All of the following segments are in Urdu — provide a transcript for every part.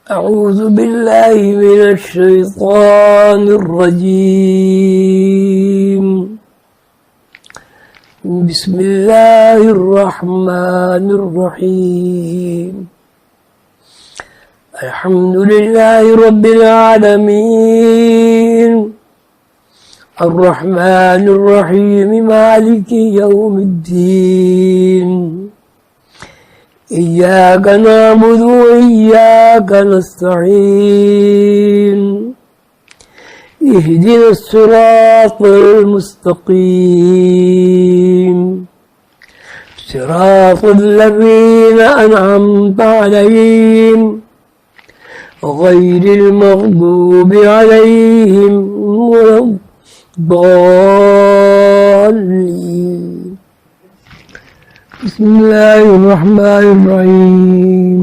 أعوذ بالله من الشيطان الرجيم. بسم الله الرحمن الرحيم. الحمد لله رب العالمين الرحمن الرحيم مالك يوم الدين. إياك نعبد وإياك نستعين. اهدنا الصراط المستقيم صراط الذين أنعمت عليهم غير المغضوب عليهم ولا الضالين. بسم الله الرحمن الرحيم.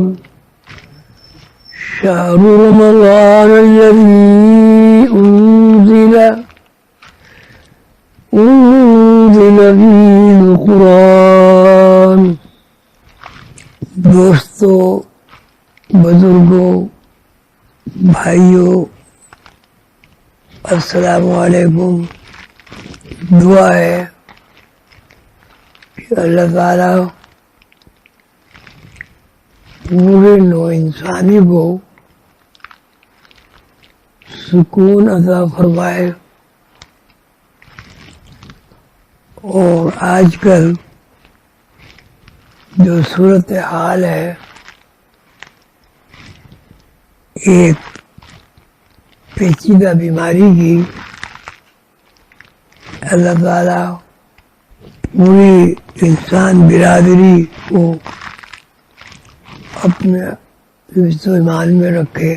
شهر رمضان الذي أنزل فيه القرآن. دوستو، بزرگوں، بھائیوں، السلام علیکم. دعا ہے کہ اللہ تعالیٰ پورے نو انسانی کو سکون عطا فرمائے. اور آج کل جو صورت حال ہے، ایک پیچیدہ بیماری کی، اللہ تعالیٰ پوری انسان برادری کو اپنے حفظ و ایمان میں رکھے.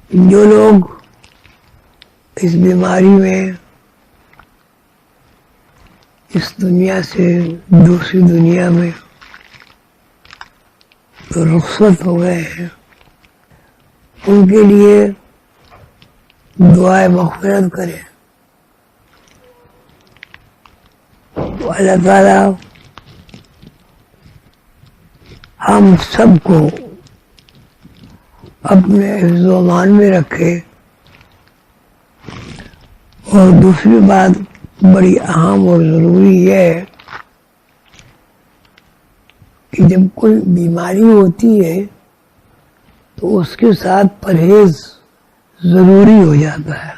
جو لوگ اس بیماری میں اس دنیا سے دوسری دنیا میں رخصت ہو گئے ہیں، ان کے لیے دعائے مغفرت کریں. اللہ تعالیٰ ہم سب کو اپنے حفظ و امان میں رکھے. اور دوسری بات بڑی اہم اور ضروری یہ ہے کہ جب کوئی بیماری ہوتی ہے تو اس کے ساتھ پرہیز ضروری ہو جاتا ہے.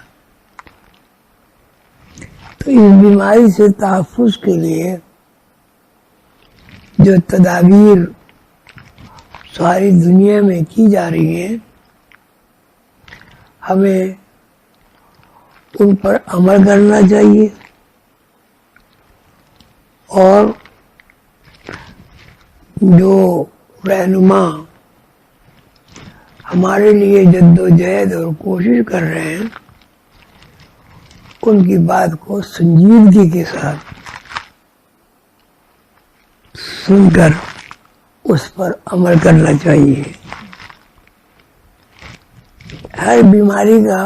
تو اس بیماری سے تحفظ کے لیے جو تدابیر ساری دنیا میں کی جا رہی ہیں، ہمیں ان پر عمل کرنا چاہیے. اور جو رہنما ہمارے لیے جدوجہد اور کوشش کر رہے ہیں، ان کی بات کو سنجیدگی کے ساتھ سن کر اس پر عمل کرنا چاہیے. ہر بیماری کا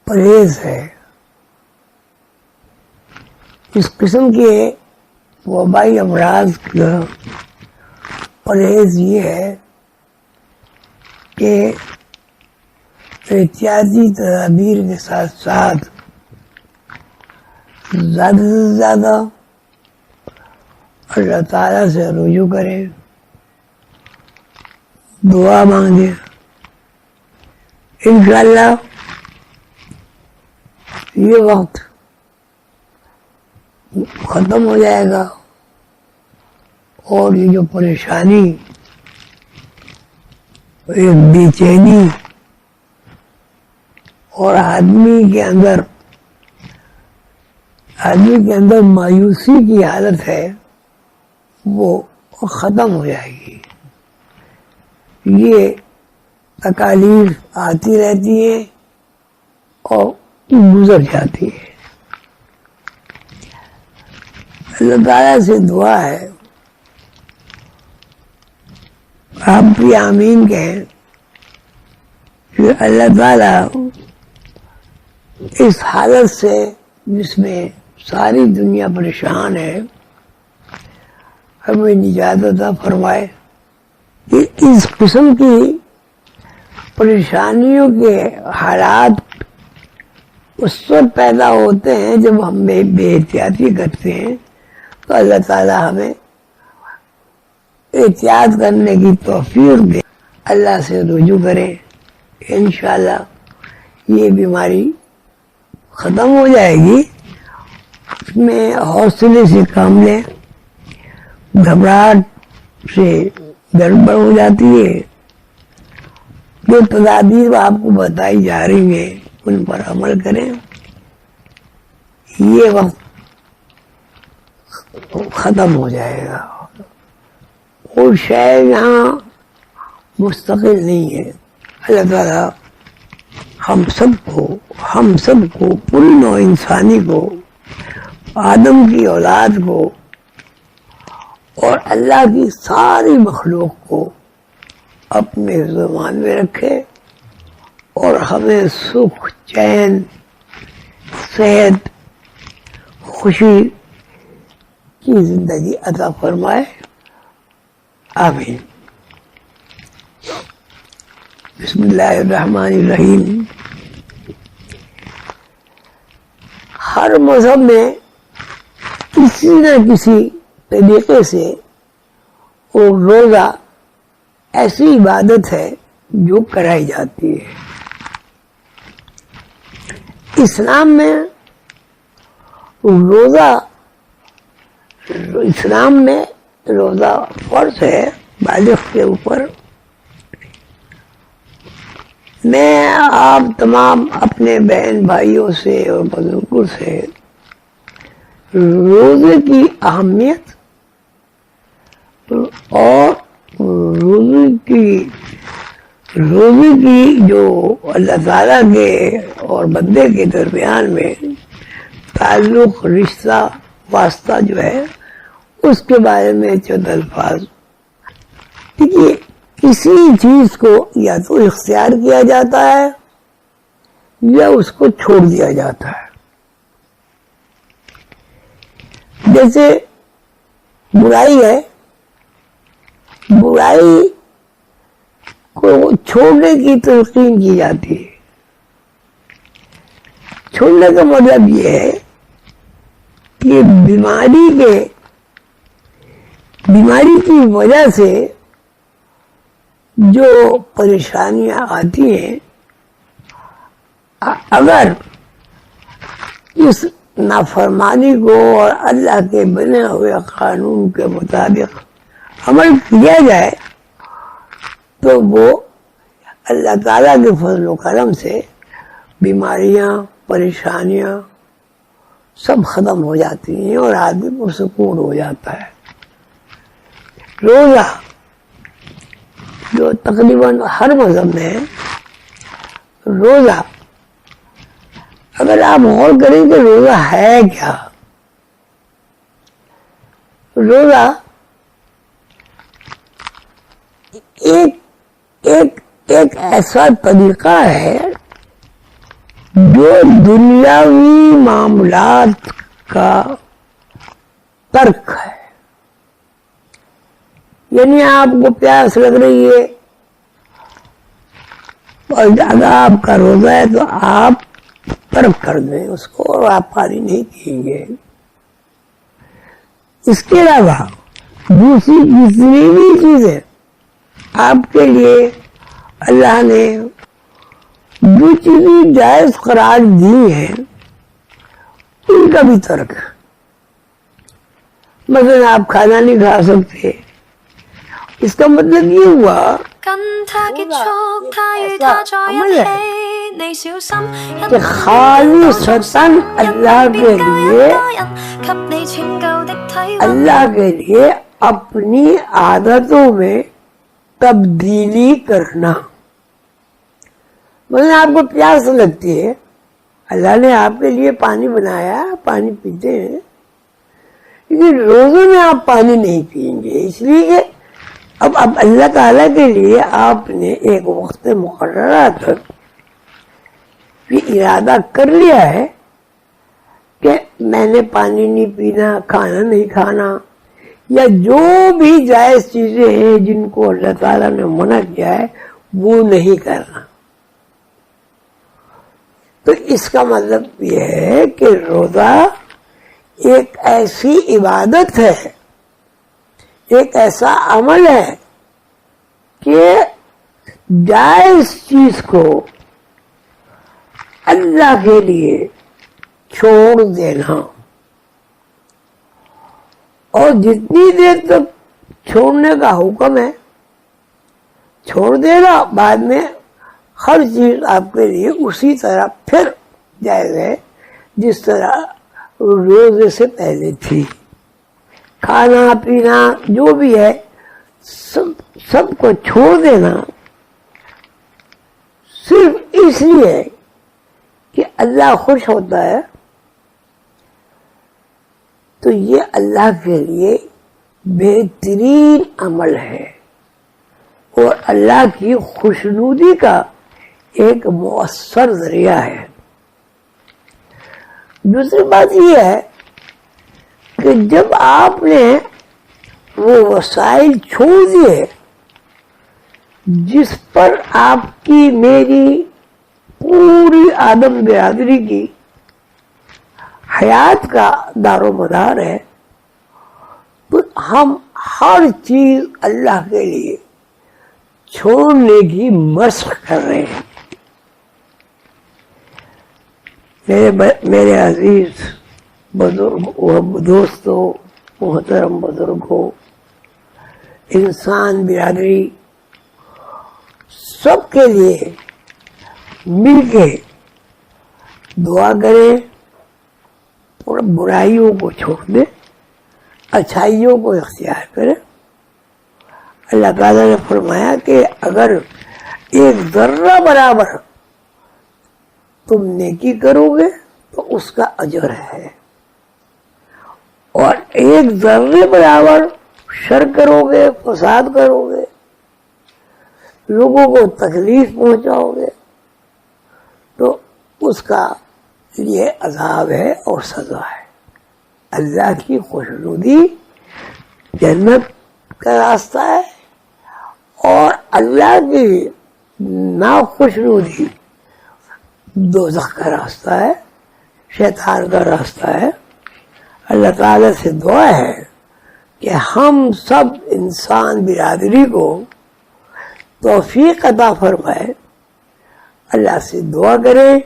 پرہیز ہے. اس قسم کے وبائی امراض کا پرہیز یہ ہے کہ احتیاطی تدابیر کے ساتھ ساتھ زیادہ سے زیادہ اللہ تعالیٰ سے رجوع کریں، دعا مانگیں. انشاءاللہ یہ وقت ختم ہو جائے گا اور یہ جو پریشانی، ایک بے چینی اور آدمی کے اندر مایوسی کی حالت ہے، وہ ختم ہو جائے گی. یہ تکالیف آتی رہتی ہے اور گزر جاتی ہے. اللہ تعالیٰ سے دعا ہے، آپ بھی آمین کہیں کہ اللہ تعالیٰ اس حالت سے جس میں ساری دنیا پریشان ہے، ہمیں نجات عطا فرمائے. اس قسم کی پریشانیوں کے حالات اس وقت پیدا ہوتے ہیں جب ہم بے احتیاطی کرتے ہیں، تو اللہ تعالی ہمیں احتیاط کرنے کی توفیق دے، اللہ سے رجوع کریں، انشاءاللہ یہ بیماری ختم ہو جائے گی۔ اس میں حوصلے سے کام لیں، گھبراہٹ سے گڑبڑ ہو جاتی ہے۔ جو تدابیر آپ کو بتائی جا رہی ہیں ان پر عمل کریں، یہ وقت ختم ہو جائے گا۔ کوئی شے یہاں مستقل نہیں ہے۔ اللہ تعالیٰ ہم سب کو پوری نوع انسانی کو، آدم کی اولاد کو اور اللہ کی ساری مخلوق کو اپنے زمان میں رکھے اور ہمیں سکھ، چین، صحت، خوشی کی زندگی عطا فرمائے، آمین۔ بسم اللہ الرحمن الرحیم۔ ہر مذہب میں کسی نہ کسی طریقے سے وہ روزہ ایسی عبادت ہے جو کرائی جاتی ہے۔ اسلام میں روزہ فرض ہے بالغ کے اوپر۔ میں آپ تمام اپنے بہن بھائیوں سے اور بزرگوں سے روزے کی اہمیت اور روزے کی جو اللہ تعالیٰ کے اور بندے کے درمیان میں تعلق، رشتہ، واسطہ جو ہے، اس کے بارے میں چند الفاظ۔ دیکھیے، کسی چیز کو یا تو اختیار کیا جاتا ہے یا اس کو چھوڑ دیا جاتا ہے۔ جیسے برائی ہے، برائی کو چھوڑنے کی تلقین کی جاتی ہے۔ چھوڑنے کا مطلب یہ ہے کہ بیماری کی وجہ سے جو پریشانیاں آتی ہیں، اگر اس نافرمانی کو اور اللہ کے بنے ہوئے قانون کے مطابق عمل کیا جائے تو وہ اللہ تعالیٰ کے فضل و کرم سے بیماریاں، پریشانیاں سب ختم ہو جاتی ہیں اور آدمی پرسکون ہو جاتا ہے۔ روزہ جو تقریباً ہر مذہب میں ہے، روزہ اگر آپ غور کریں کہ روزہ ہے کیا؟ روزہ ایک ایسا طریقہ ہے جو دنیاوی معاملات کا ترک ہے۔ یعنی آپ کو پیاس لگ رہی ہے اور اگر آپ کا روزہ ہے تو آپ ترک کر دیں اس کو اور آپ پانی نہیں پئیں گے۔ اس کے علاوہ دوسری جتنی بھی چیزیں آپ کے لیے اللہ نے جو چیزیں جائز قرار دی ہیں ان کا بھی ترک ہے۔ مثلا آپ کھانا نہیں کھا سکتے، اس کا مطلب یہ ہوا کہ خالصتاً اللہ کے لیے اپنی عادتوں میں تبدیلی کرنا۔ مثلا آپ کو پیاس لگتی ہے، اللہ نے آپ کے لیے پانی بنایا، پانی پیتے ہیں، لیکن روزوں میں آپ پانی نہیں پئیں گے، اس لیے کہ اب اللہ تعالیٰ کے لیے آپ نے ایک وقت مقررہ تک یہ ارادہ کر لیا ہے کہ میں نے پانی نہیں پینا، کھانا نہیں کھانا، یا جو بھی جائز چیزیں ہیں جن کو اللہ تعالیٰ نے منع کیا ہے وہ نہیں کرنا. تو اس کا مطلب یہ ہے کہ روزہ ایک ایسی عبادت ہے، ایک ایسا عمل ہے کہ جائز چیز کو اللہ کے لیے چھوڑ دینا، اور جتنی دیر تک چھوڑنے کا حکم ہے چھوڑ دینا، بعد میں ہر چیز آپ کے لیے اسی طرح پھر جائز ہے جس طرح روزے سے پہلے تھی. کھانا پینا جو بھی ہے سب کو چھوڑ دینا صرف اس لیے کہ اللہ خوش ہوتا ہے، تو یہ اللہ کے لیے بہترین عمل ہے اور اللہ کی خوشنودی کا ایک مؤثر ذریعہ ہے. دوسری بات یہ ہے کہ جب آپ نے وہ وسائل چھوڑ دیے جس پر آپ کی میری پوری آدم برادری کی حیات کا دار و مدار ہے، تو ہم ہر چیز اللہ کے لیے چھوڑنے کی مشق کر رہے ہیں. میرے عزیز بزرگ دوستوں، محترم بزرگوں، انسان برادری، سب کے لیے مل کے دعا کریں اور برائیوں کو چھوڑ دیں، اچھائیوں کو اختیار کریں. اللہ تعالیٰ نے فرمایا کہ اگر ایک ذرہ برابر تم نیکی کرو گے تو اس کا اجر ہے، اور ایک ذرے برابر شر کرو گے، فساد کرو گے، لوگوں کو تکلیف پہنچاؤ گے تو اس کا لیے عذاب ہے اور سزا ہے. اللہ کی خوشنودی جنت کا راستہ ہے، اور اللہ کی ناخوشنودی دوزخ کا راستہ ہے، شیطان کا راستہ ہے. اللہ تعالیٰ سے دعا ہے کہ ہم سب انسان برادری کو توفیق عطا فرمائے. اللہ سے دعا کریں،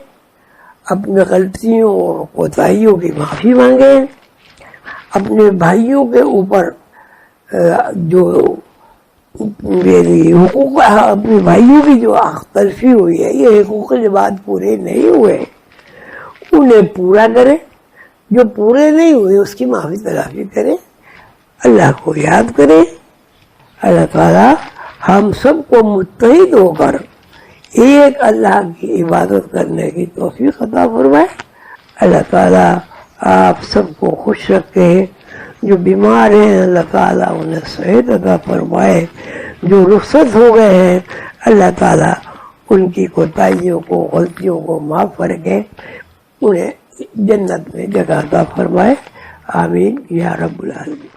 اپنے غلطیوں اور کوتاہیوں کی معافی مانگیں، اپنے بھائیوں کے اوپر جو میری حقوق، اپنے بھائیوں کی جو حق تلفی ہوئی ہے، یہ حقوق العباد پورے نہیں ہوئے انہیں پورا کریں، جو پورے نہیں ہوئے اس کی معافی تلافی کریں، اللہ کو یاد کریں. اللہ تعالیٰ ہم سب کو متحد ہو کر ایک اللہ کی عبادت کرنے کی توفیق عطا فرمائے. اللہ تعالیٰ آپ سب کو خوش رکھے. جو بیمار ہیں اللہ تعالیٰ انہیں صحت عطا فرمائے. جو رخصت ہو گئے ہیں اللہ تعالیٰ ان کی کوتاہیوں کو، غلطیوں کو معاف کر کے انہیں جنت میں جگہ عطا فرمائے. آمین یا رب العالمین.